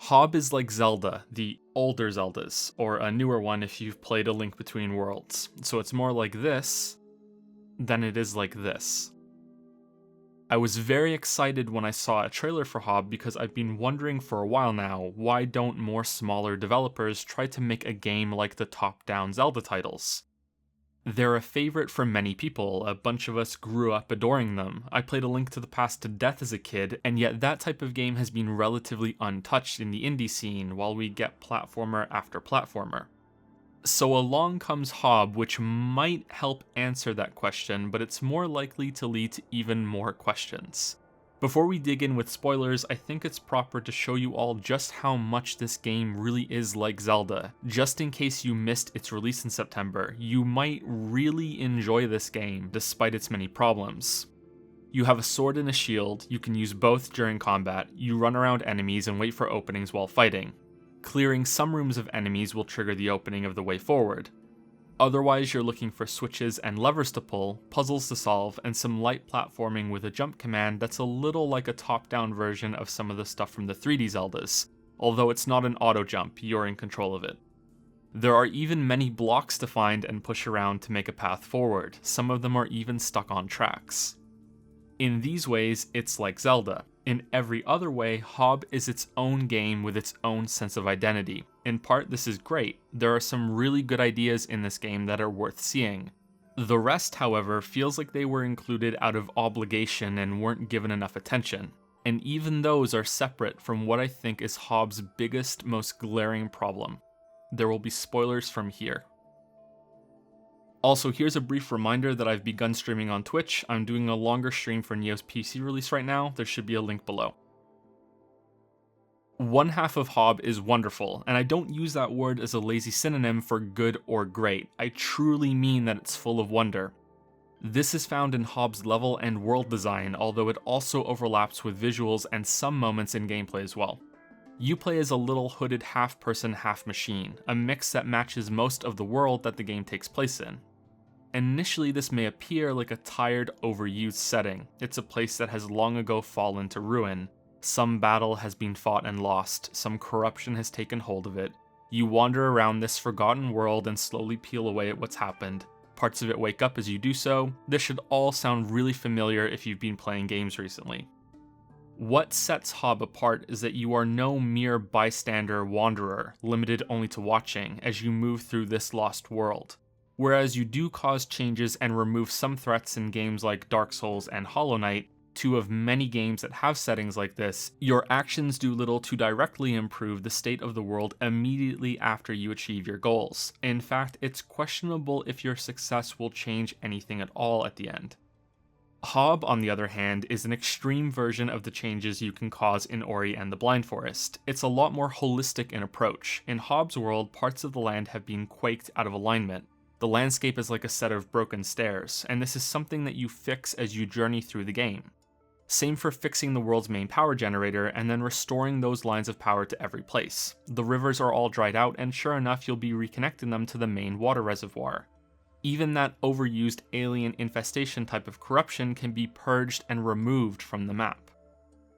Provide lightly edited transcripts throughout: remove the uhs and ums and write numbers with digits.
Hob is like Zelda, the older Zeldas, or a newer one if you've played A Link Between Worlds. So it's more like this than it is like this. I was very excited when I saw a trailer for Hob because I've been wondering for a while now, why don't more smaller developers try to make a game like the top-down Zelda titles? They're a favorite for many people, a bunch of us grew up adoring them. I played A Link to the Past to death as a kid, and yet that type of game has been relatively untouched in the indie scene while we get platformer after platformer. So along comes Hob, which might help answer that question, but it's more likely to lead to even more questions. Before we dig in with spoilers, I think it's proper to show you all just how much this game really is like Zelda. Just in case you missed its release in September, you might really enjoy this game despite its many problems. You have a sword and a shield, you can use both during combat, you run around enemies and wait for openings while fighting. Clearing some rooms of enemies will trigger the opening of the way forward. Otherwise, you're looking for switches and levers to pull, puzzles to solve, and some light platforming with a jump command that's a little like a top-down version of some of the stuff from the 3D Zeldas, although it's not an auto jump, you're in control of it. There are even many blocks to find and push around to make a path forward, some of them are even stuck on tracks. In these ways, it's like Zelda. In every other way, Hob is its own game with its own sense of identity. In part, this is great. There are some really good ideas in this game that are worth seeing. The rest, however, feels like they were included out of obligation and weren't given enough attention. And even those are separate from what I think is Hob's biggest, most glaring problem. There will be spoilers from here. Also, here's a brief reminder that I've begun streaming on Twitch. I'm doing a longer stream for Neo's PC release right now. There should be a link below. One half of Hob is wonderful, and I don't use that word as a lazy synonym for good or great. I truly mean that it's full of wonder. This is found in Hob's level and world design, although it also overlaps with visuals and some moments in gameplay as well. You play as a little hooded half-person, half-machine, a mix that matches most of the world that the game takes place in. Initially, this may appear like a tired, overused setting. It's a place that has long ago fallen to ruin. Some battle has been fought and lost, some corruption has taken hold of it. You wander around this forgotten world and slowly peel away at what's happened. Parts of it wake up as you do so. This should all sound really familiar if you've been playing games recently. What sets Hob apart is that you are no mere bystander wanderer, limited only to watching as you move through this lost world. Whereas you do cause changes and remove some threats in games like Dark Souls and Hollow Knight, two of many games that have settings like this, your actions do little to directly improve the state of the world immediately after you achieve your goals. In fact, it's questionable if your success will change anything at all at the end. Hob, on the other hand, is an extreme version of the changes you can cause in Ori and the Blind Forest. It's a lot more holistic in approach. In Hob's world, parts of the land have been quaked out of alignment. The landscape is like a set of broken stairs, and this is something that you fix as you journey through the game. Same for fixing the world's main power generator and then restoring those lines of power to every place. The rivers are all dried out, and sure enough, you'll be reconnecting them to the main water reservoir. Even that overused alien infestation type of corruption can be purged and removed from the map.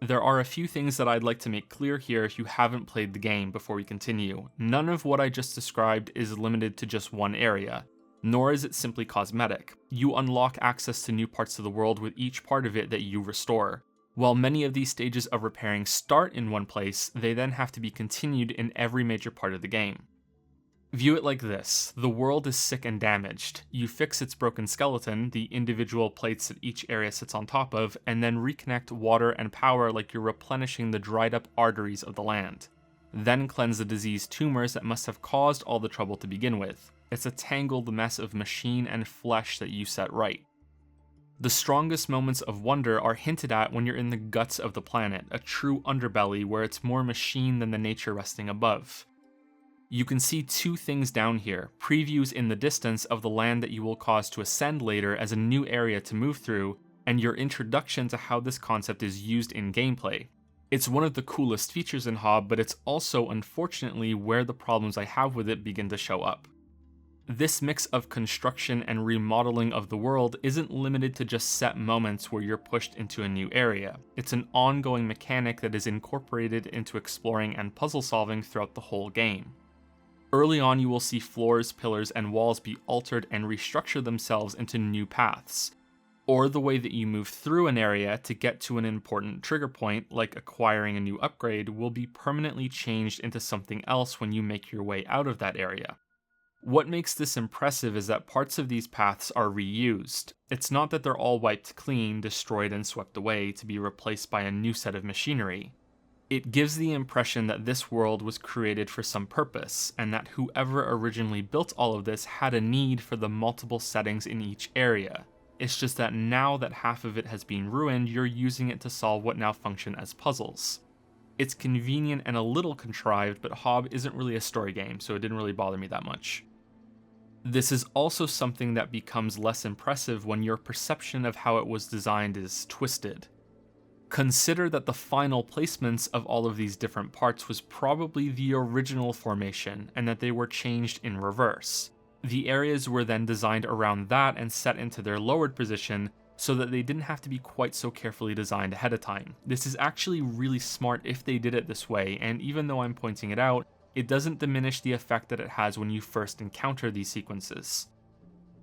There are a few things that I'd like to make clear here if you haven't played the game before we continue. None of what I just described is limited to just one area, nor is it simply cosmetic. You unlock access to new parts of the world with each part of it that you restore. While many of these stages of repairing start in one place, they then have to be continued in every major part of the game. View it like this. The world is sick and damaged. You fix its broken skeleton, the individual plates that each area sits on top of, and then reconnect water and power like you're replenishing the dried up arteries of the land. Then cleanse the diseased tumors that must have caused all the trouble to begin with. It's a tangled mess of machine and flesh that you set right. The strongest moments of wonder are hinted at when you're in the guts of the planet, a true underbelly where it's more machine than the nature resting above. You can see two things down here, previews in the distance of the land that you will cause to ascend later as a new area to move through, and your introduction to how this concept is used in gameplay. It's one of the coolest features in Hob, but it's also unfortunately where the problems I have with it begin to show up. This mix of construction and remodeling of the world isn't limited to just set moments where you're pushed into a new area. It's an ongoing mechanic that is incorporated into exploring and puzzle solving throughout the whole game. Early on, you will see floors, pillars, and walls be altered and restructure themselves into new paths, or the way that you move through an area to get to an important trigger point, like acquiring a new upgrade, will be permanently changed into something else when you make your way out of that area. What makes this impressive is that parts of these paths are reused. It's not that they're all wiped clean, destroyed, and swept away to be replaced by a new set of machinery. It gives the impression that this world was created for some purpose, and that whoever originally built all of this had a need for the multiple settings in each area. It's just that now that half of it has been ruined, you're using it to solve what now function as puzzles. It's convenient and a little contrived, but Hob isn't really a story game, so it didn't really bother me that much. This is also something that becomes less impressive when your perception of how it was designed is twisted. Consider that the final placements of all of these different parts was probably the original formation, and that they were changed in reverse. The areas were then designed around that and set into their lowered position, so that they didn't have to be quite so carefully designed ahead of time. This is actually really smart if they did it this way, and even though I'm pointing it out, it doesn't diminish the effect that it has when you first encounter these sequences.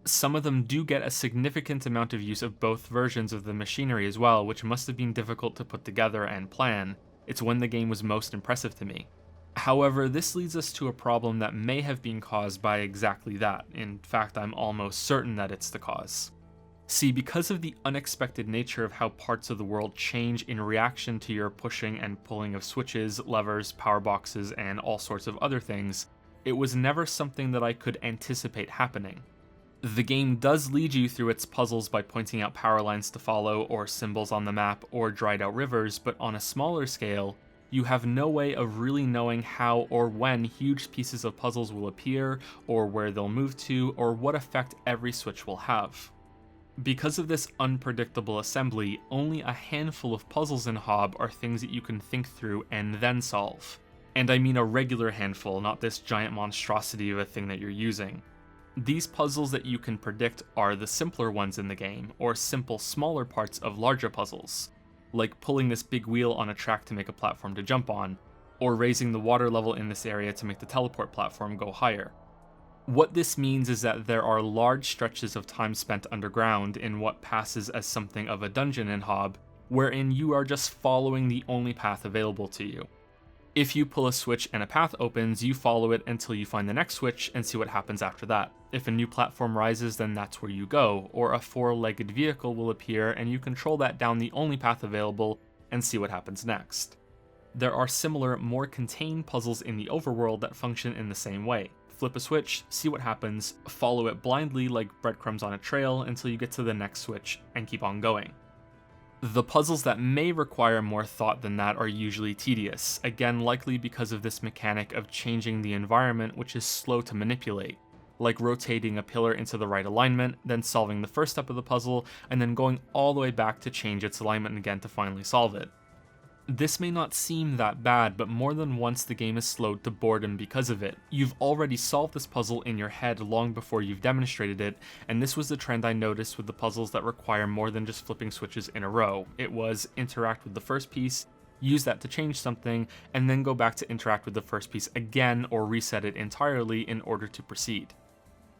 Some of them do get a significant amount of use of both versions of the machinery as well, which must have been difficult to put together and plan. It's when the game was most impressive to me. However, this leads us to a problem that may have been caused by exactly that. In fact, I'm almost certain that it's the cause. See, because of the unexpected nature of how parts of the world change in reaction to your pushing and pulling of switches, levers, power boxes, and all sorts of other things, it was never something that I could anticipate happening. The game does lead you through its puzzles by pointing out power lines to follow, or symbols on the map, or dried out rivers, but on a smaller scale, you have no way of really knowing how or when huge pieces of puzzles will appear, or where they'll move to, or what effect every switch will have. Because of this unpredictable assembly, only a handful of puzzles in Hob are things that you can think through and then solve. And I mean a regular handful, not this giant monstrosity of a thing that you're using. These puzzles that you can predict are the simpler ones in the game, or simple smaller parts of larger puzzles, like pulling this big wheel on a track to make a platform to jump on, or raising the water level in this area to make the teleport platform go higher. What this means is that there are large stretches of time spent underground in what passes as something of a dungeon in Hob, wherein you are just following the only path available to you. If you pull a switch and a path opens, you follow it until you find the next switch and see what happens after that. If a new platform rises, then that's where you go, or a four-legged vehicle will appear and you control that down the only path available and see what happens next. There are similar, more contained puzzles in the overworld that function in the same way. Flip a switch, see what happens, follow it blindly like breadcrumbs on a trail until you get to the next switch, and keep on going. The puzzles that may require more thought than that are usually tedious, again likely because of this mechanic of changing the environment, which is slow to manipulate, like rotating a pillar into the right alignment, then solving the first step of the puzzle, and then going all the way back to change its alignment again to finally solve it. This may not seem that bad, but more than once the game is slowed to boredom because of it. You've already solved this puzzle in your head long before you've demonstrated it, and this was the trend I noticed with the puzzles that require more than just flipping switches in a row. It was interact with the first piece, use that to change something, and then go back to interact with the first piece again or reset it entirely in order to proceed.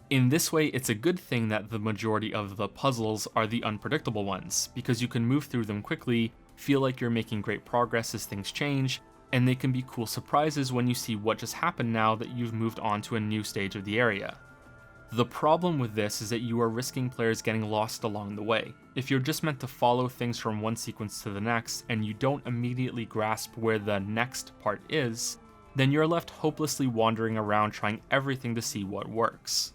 In this way, it's a good thing that the majority of the puzzles are the unpredictable ones, because you can move through them quickly, feel like you're making great progress as things change, and they can be cool surprises when you see what just happened now that you've moved on to a new stage of the area. The problem with this is that you are risking players getting lost along the way. If you're just meant to follow things from one sequence to the next, and you don't immediately grasp where the next part is, then you're left hopelessly wandering around trying everything to see what works.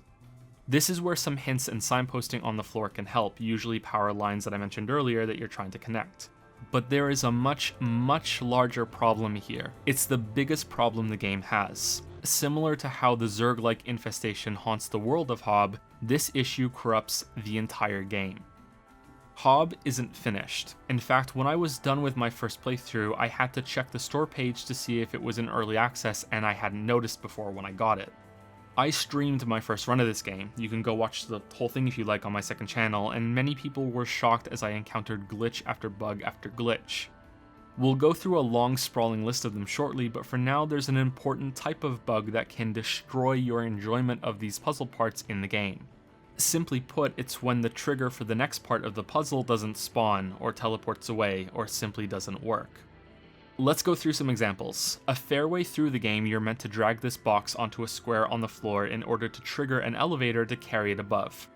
This is where some hints and signposting on the floor can help, usually power lines that I mentioned earlier that you're trying to connect. But there is a much larger problem here. It's the biggest problem the game has. Similar to how the Zerg-like infestation haunts the world of Hob, this issue corrupts the entire game. Hob isn't finished. In fact, when I was done with my first playthrough, I had to check the store page to see if it was in early access, and I hadn't noticed before when I got it. I streamed my first run of this game. You can go watch the whole thing if you like on my second channel, and many people were shocked as I encountered glitch after glitch. We'll go through a long sprawling list of them shortly, but for now there's an important type of bug that can destroy your enjoyment of these puzzle parts in the game. Simply put, it's when the trigger for the next part of the puzzle doesn't spawn, or teleports away, or simply doesn't work. Let's go through some examples. A fair way through the game, you're meant to drag this box onto a square on the floor in order to trigger an elevator to carry it above.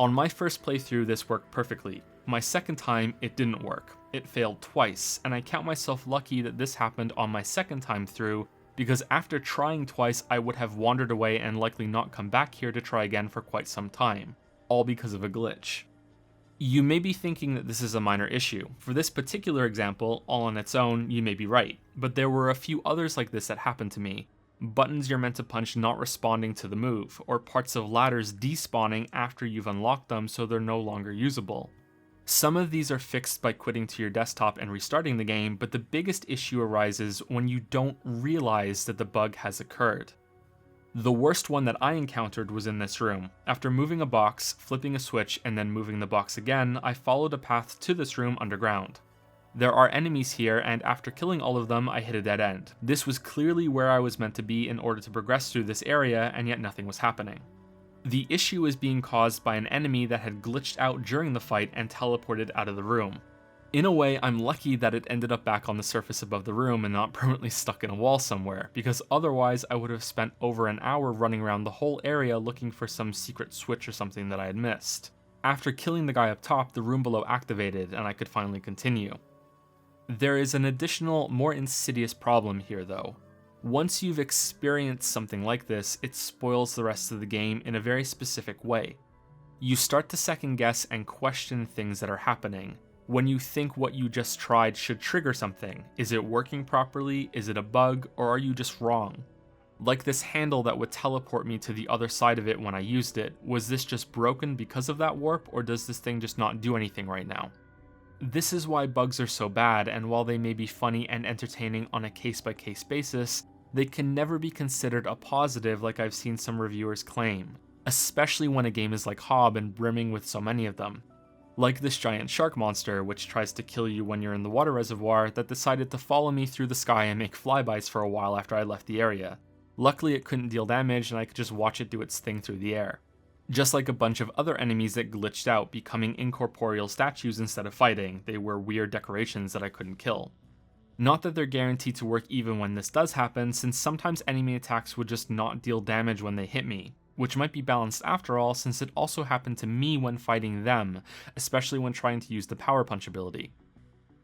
On my first playthrough, this worked perfectly. My second time, it didn't work. It failed twice, and I count myself lucky that this happened on my second time through, because after trying twice, I would have wandered away and likely not come back here to try again for quite some time, all because of a glitch. You may be thinking that this is a minor issue. For this particular example, all on its own, you may be right, but there were a few others like this that happened to me. Buttons you're meant to punch not responding to the move, or parts of ladders despawning after you've unlocked them so they're no longer usable. Some of these are fixed by quitting to your desktop and restarting the game, but the biggest issue arises when you don't realize that the bug has occurred. The worst one that I encountered was in this room. After moving a box, flipping a switch, and then moving the box again, I followed a path to this room underground. There are enemies here, and after killing all of them, I hit a dead end. This was clearly where I was meant to be in order to progress through this area, and yet nothing was happening. The issue is being caused by an enemy that had glitched out during the fight and teleported out of the room. In a way, I'm lucky that it ended up back on the surface above the room and not permanently stuck in a wall somewhere, because otherwise I would have spent over an hour running around the whole area looking for some secret switch or something that I had missed. After killing the guy up top, the room below activated and I could finally continue. There is an additional, more insidious problem here though. Once you've experienced something like this, it spoils the rest of the game in a very specific way. You start to second guess and question things that are happening. When you think what you just tried should trigger something, is it working properly, is it a bug, or are you just wrong? Like this handle that would teleport me to the other side of it when I used it, was this just broken because of that warp, or does this thing just not do anything right now? This is why bugs are so bad, and while they may be funny and entertaining on a case-by-case basis, they can never be considered a positive like I've seen some reviewers claim, especially when a game is like Hob and brimming with so many of them. Like this giant shark monster, which tries to kill you when you're in the water reservoir, that decided to follow me through the sky and make flybys for a while after I left the area. Luckily it couldn't deal damage and I could just watch it do its thing through the air. Just like a bunch of other enemies that glitched out, becoming incorporeal statues instead of fighting, they were weird decorations that I couldn't kill. Not that they're guaranteed to work even when this does happen, since sometimes enemy attacks would just not deal damage when they hit me, which might be balanced after all since it also happened to me when fighting them, especially when trying to use the power punch ability.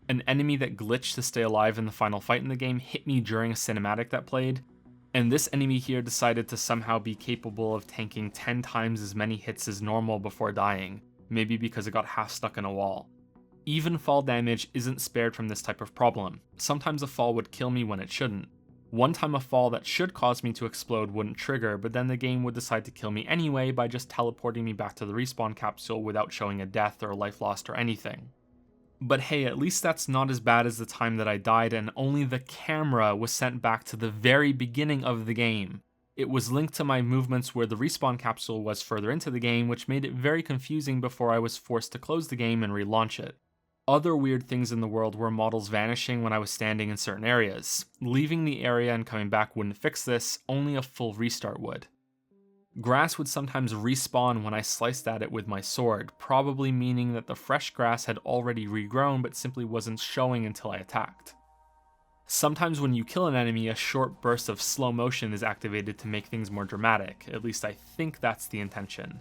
An enemy that glitched to stay alive in the final fight in the game hit me during a cinematic that played, and this enemy here decided to somehow be capable of tanking 10 times as many hits as normal before dying, maybe because it got half stuck in a wall. Even fall damage isn't spared from this type of problem. Sometimes a fall would kill me when it shouldn't. One time a fall that should cause me to explode wouldn't trigger, but then the game would decide to kill me anyway by just teleporting me back to the respawn capsule without showing a death or a life lost or anything. But hey, at least that's not as bad as the time that I died and only the camera was sent back to the very beginning of the game. It was linked to my movements where the respawn capsule was further into the game, which made it very confusing before I was forced to close the game and relaunch it. Other weird things in the world were models vanishing when I was standing in certain areas. Leaving the area and coming back wouldn't fix this, only a full restart would. Grass would sometimes respawn when I sliced at it with my sword, probably meaning that the fresh grass had already regrown but simply wasn't showing until I attacked. Sometimes when you kill an enemy, a short burst of slow motion is activated to make things more dramatic, at least I think that's the intention.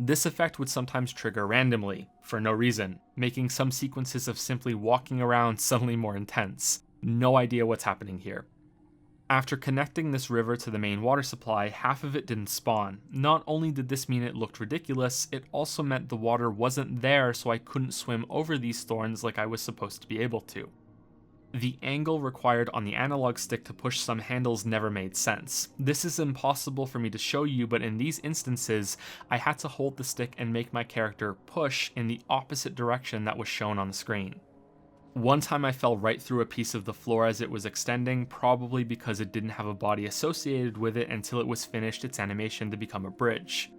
This effect would sometimes trigger randomly, for no reason, making some sequences of simply walking around suddenly more intense. No idea what's happening here. After connecting this river to the main water supply, half of it didn't spawn. Not only did this mean it looked ridiculous, it also meant the water wasn't there so I couldn't swim over these thorns like I was supposed to be able to. The angle required on the analog stick to push some handles never made sense. This is impossible for me to show you, but in these instances, I had to hold the stick and make my character push in the opposite direction that was shown on the screen. One time I fell right through a piece of the floor as it was extending, probably because it didn't have a body associated with it until it was finished its animation to become a bridge.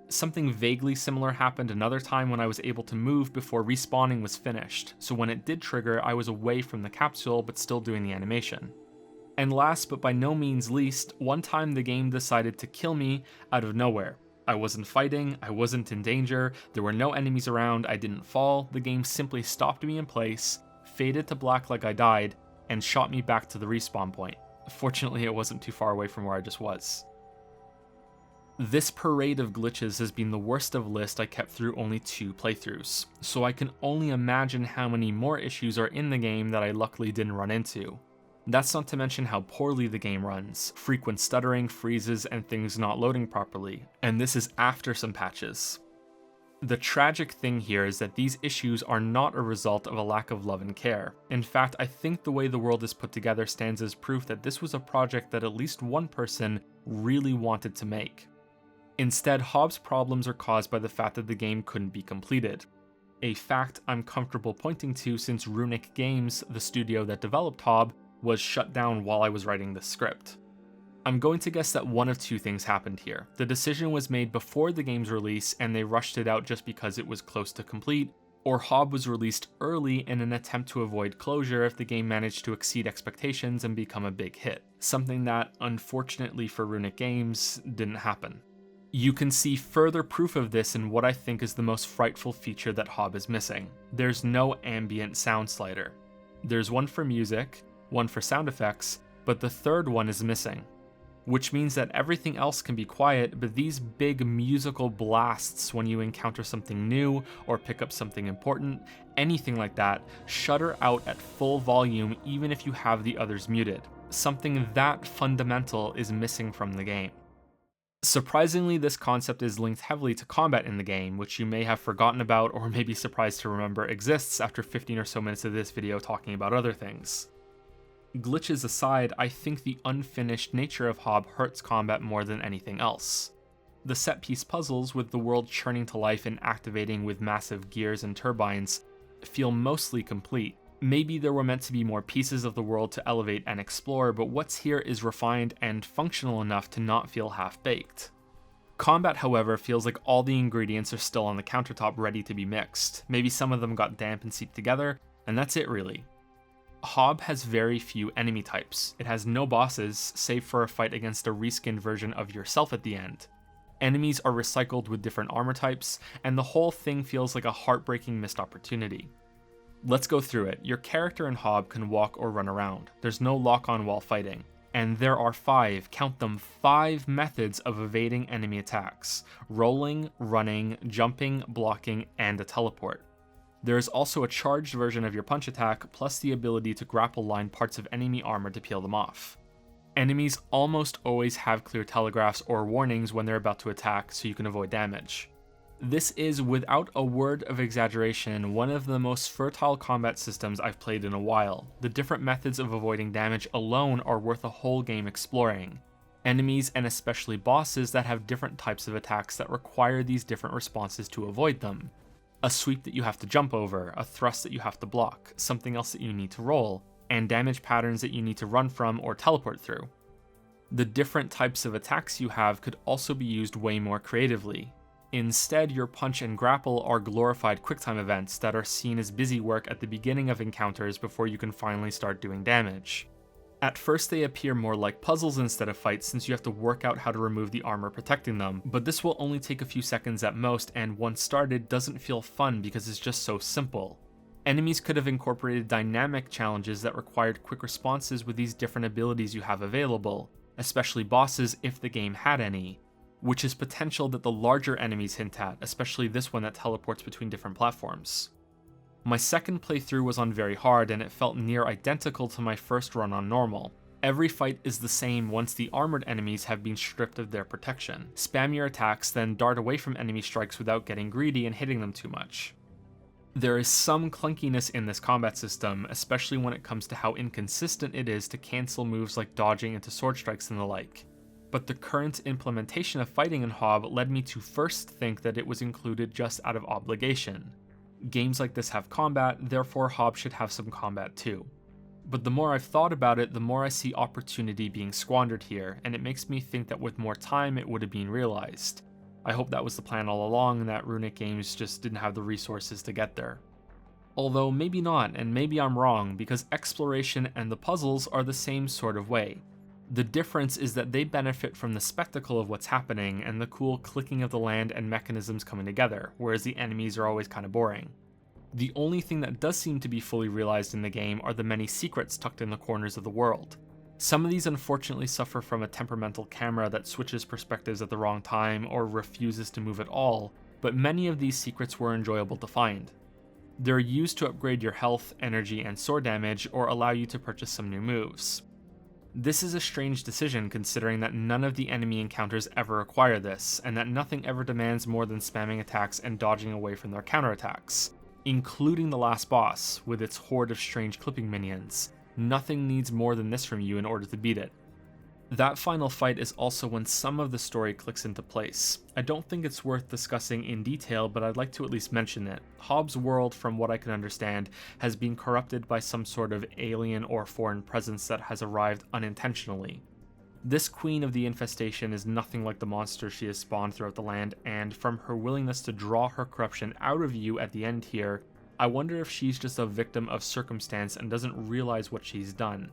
Something vaguely similar happened another time when I was able to move before respawning was finished, so when it did trigger, I was away from the capsule but still doing the animation. And last but by no means least, one time the game decided to kill me out of nowhere. I wasn't fighting, I wasn't in danger, there were no enemies around, I didn't fall, the game simply stopped me in place, faded to black like I died, and shot me back to the respawn point. Fortunately, it wasn't too far away from where I just was. This parade of glitches has been the worst of list I kept through only 2 playthroughs, so I can only imagine how many more issues are in the game that I luckily didn't run into. That's not to mention how poorly the game runs, frequent stuttering, freezes, and things not loading properly, and this is after some patches. The tragic thing here is that these issues are not a result of a lack of love and care. In fact, I think the way the world is put together stands as proof that this was a project that at least one person really wanted to make. Instead, Hobb's problems are caused by the fact that the game couldn't be completed. A fact I'm comfortable pointing to since Runic Games, the studio that developed Hob, was shut down while I was writing the script. I'm going to guess that one of 2 things happened here. The decision was made before the game's release and they rushed it out just because it was close to complete, or Hob was released early in an attempt to avoid closure if the game managed to exceed expectations and become a big hit. Something that, unfortunately for Runic Games, didn't happen. You can see further proof of this in what I think is the most frightful feature that Hob is missing. There's no ambient sound slider. There's one for music, one for sound effects, but the third one is missing. Which means that everything else can be quiet, but these big musical blasts when you encounter something new or pick up something important, anything like that, shutter out at full volume even if you have the others muted. Something that fundamental is missing from the game. Surprisingly, this concept is linked heavily to combat in the game, which you may have forgotten about or may be surprised to remember exists after 15 or so minutes of this video talking about other things. Glitches aside, I think the unfinished nature of Hob hurts combat more than anything else. The set-piece puzzles, with the world churning to life and activating with massive gears and turbines, feel mostly complete. Maybe there were meant to be more pieces of the world to elevate and explore, but what's here is refined and functional enough to not feel half-baked. Combat, however, feels like all the ingredients are still on the countertop ready to be mixed. Maybe some of them got damp and seeped together, and that's it really. Hob has very few enemy types. It has no bosses, save for a fight against a reskinned version of yourself at the end. Enemies are recycled with different armor types, and the whole thing feels like a heartbreaking missed opportunity. Let's go through it. Your character in Hob can walk or run around. There's no lock-on while fighting. And there are 5, count them, 5 methods of evading enemy attacks: rolling, running, jumping, blocking, and a teleport. There is also a charged version of your punch attack, plus the ability to grapple line parts of enemy armor to peel them off. Enemies almost always have clear telegraphs or warnings when they're about to attack, so you can avoid damage. This is, without a word of exaggeration, one of the most fertile combat systems I've played in a while. The different methods of avoiding damage alone are worth a whole game exploring. Enemies, and especially bosses, that have different types of attacks that require these different responses to avoid them. A sweep that you have to jump over, a thrust that you have to block, something else that you need to roll, and damage patterns that you need to run from or teleport through. The different types of attacks you have could also be used way more creatively. Instead, your punch and grapple are glorified quicktime events that are seen as busy work at the beginning of encounters before you can finally start doing damage. At first they appear more like puzzles instead of fights, since you have to work out how to remove the armor protecting them, but this will only take a few seconds at most, and once started doesn't feel fun because it's just so simple. Enemies could have incorporated dynamic challenges that required quick responses with these different abilities you have available, especially bosses if the game had any, which is potential that the larger enemies hint at, especially this one that teleports between different platforms. My second playthrough was on very hard, and it felt near identical to my first run on normal. Every fight is the same once the armored enemies have been stripped of their protection. Spam your attacks, then dart away from enemy strikes without getting greedy and hitting them too much. There is some clunkiness in this combat system, especially when it comes to how inconsistent it is to cancel moves like dodging into sword strikes and the like. But the current implementation of fighting in Hob led me to first think that it was included just out of obligation. Games like this have combat, therefore Hob should have some combat too. But the more I've thought about it, the more I see opportunity being squandered here, and it makes me think that with more time it would have been realized. I hope that was the plan all along and that Runic Games just didn't have the resources to get there. Although maybe not, and maybe I'm wrong, because exploration and the puzzles are the same sort of way. The difference is that they benefit from the spectacle of what's happening and the cool clicking of the land and mechanisms coming together, whereas the enemies are always kind of boring. The only thing that does seem to be fully realized in the game are the many secrets tucked in the corners of the world. Some of these unfortunately suffer from a temperamental camera that switches perspectives at the wrong time or refuses to move at all, but many of these secrets were enjoyable to find. They're used to upgrade your health, energy, and sword damage, or allow you to purchase some new moves. This is a strange decision considering that none of the enemy encounters ever require this, and that nothing ever demands more than spamming attacks and dodging away from their counterattacks, including the last boss, with its horde of strange clipping minions. Nothing needs more than this from you in order to beat it. That final fight is also when some of the story clicks into place. I don't think it's worth discussing in detail, but I'd like to at least mention it. Hob's world, from what I can understand, has been corrupted by some sort of alien or foreign presence that has arrived unintentionally. This queen of the infestation is nothing like the monsters she has spawned throughout the land, and from her willingness to draw her corruption out of you at the end here, I wonder if she's just a victim of circumstance and doesn't realize what she's done.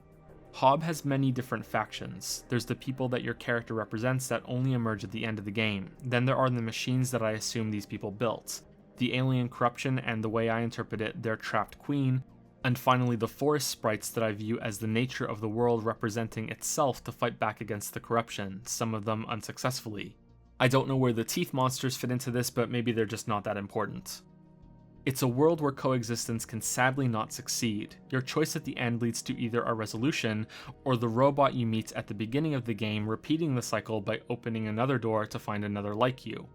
Hob has many different factions. There's the people that your character represents that only emerge at the end of the game. Then there are the machines that I assume these people built, the alien corruption, and the way I interpret it, their trapped queen, and finally the forest sprites that I view as the nature of the world representing itself to fight back against the corruption, some of them unsuccessfully. I don't know where the teeth monsters fit into this, but maybe they're just not that important. It's a world where coexistence can sadly not succeed. Your choice at the end leads to either a resolution, or the robot you meet at the beginning of the game repeating the cycle by opening another door to find another like you.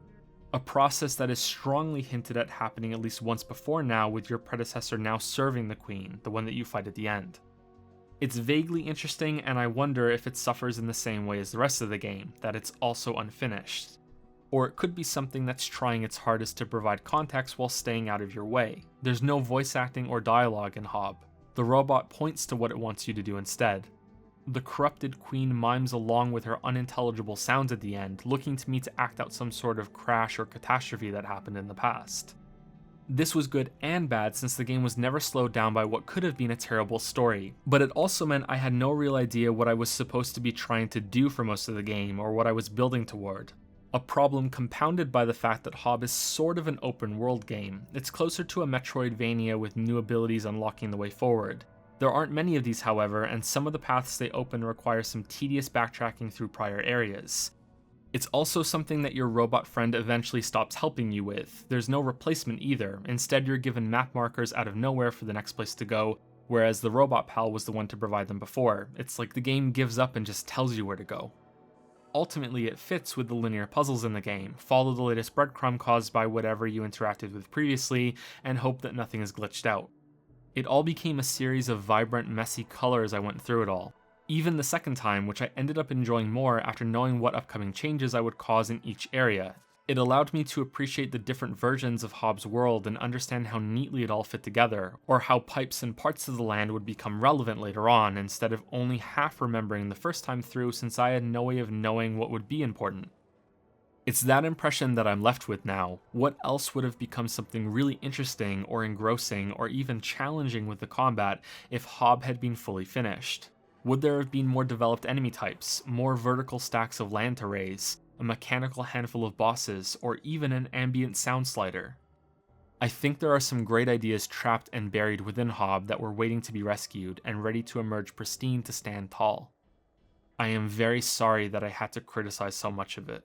A process that is strongly hinted at happening at least once before now, with your predecessor now serving the queen, the one that you fight at the end. It's vaguely interesting, and I wonder if it suffers in the same way as the rest of the game, that it's also unfinished. Or it could be something that's trying its hardest to provide context while staying out of your way. There's no voice acting or dialogue in Hob. The robot points to what it wants you to do instead. The corrupted queen mimes along with her unintelligible sounds at the end, looking to me to act out some sort of crash or catastrophe that happened in the past. This was good and bad since the game was never slowed down by what could have been a terrible story, but it also meant I had no real idea what I was supposed to be trying to do for most of the game or what I was building toward. A problem compounded by the fact that Hob is sort of an open world game. It's closer to a Metroidvania with new abilities unlocking the way forward. There aren't many of these, however, and some of the paths they open require some tedious backtracking through prior areas. It's also something that your robot friend eventually stops helping you with. There's no replacement either. Instead, you're given map markers out of nowhere for the next place to go, whereas the robot pal was the one to provide them before. It's like the game gives up and just tells you where to go. Ultimately, it fits with the linear puzzles in the game. Follow the latest breadcrumb caused by whatever you interacted with previously, and hope that nothing is glitched out. It all became a series of vibrant, messy colors I went through it all. Even the second time, which I ended up enjoying more after knowing what upcoming changes I would cause in each area. It allowed me to appreciate the different versions of Hob's world and understand how neatly it all fit together, or how pipes and parts of the land would become relevant later on, instead of only half remembering the first time through since I had no way of knowing what would be important. It's that impression that I'm left with now. What else would have become something really interesting or engrossing or even challenging with the combat if Hob had been fully finished? Would there have been more developed enemy types, more vertical stacks of land to raise, a mechanical handful of bosses, or even an ambient sound slider? I think there are some great ideas trapped and buried within Hob that were waiting to be rescued and ready to emerge pristine to stand tall. I am very sorry that I had to criticize so much of it.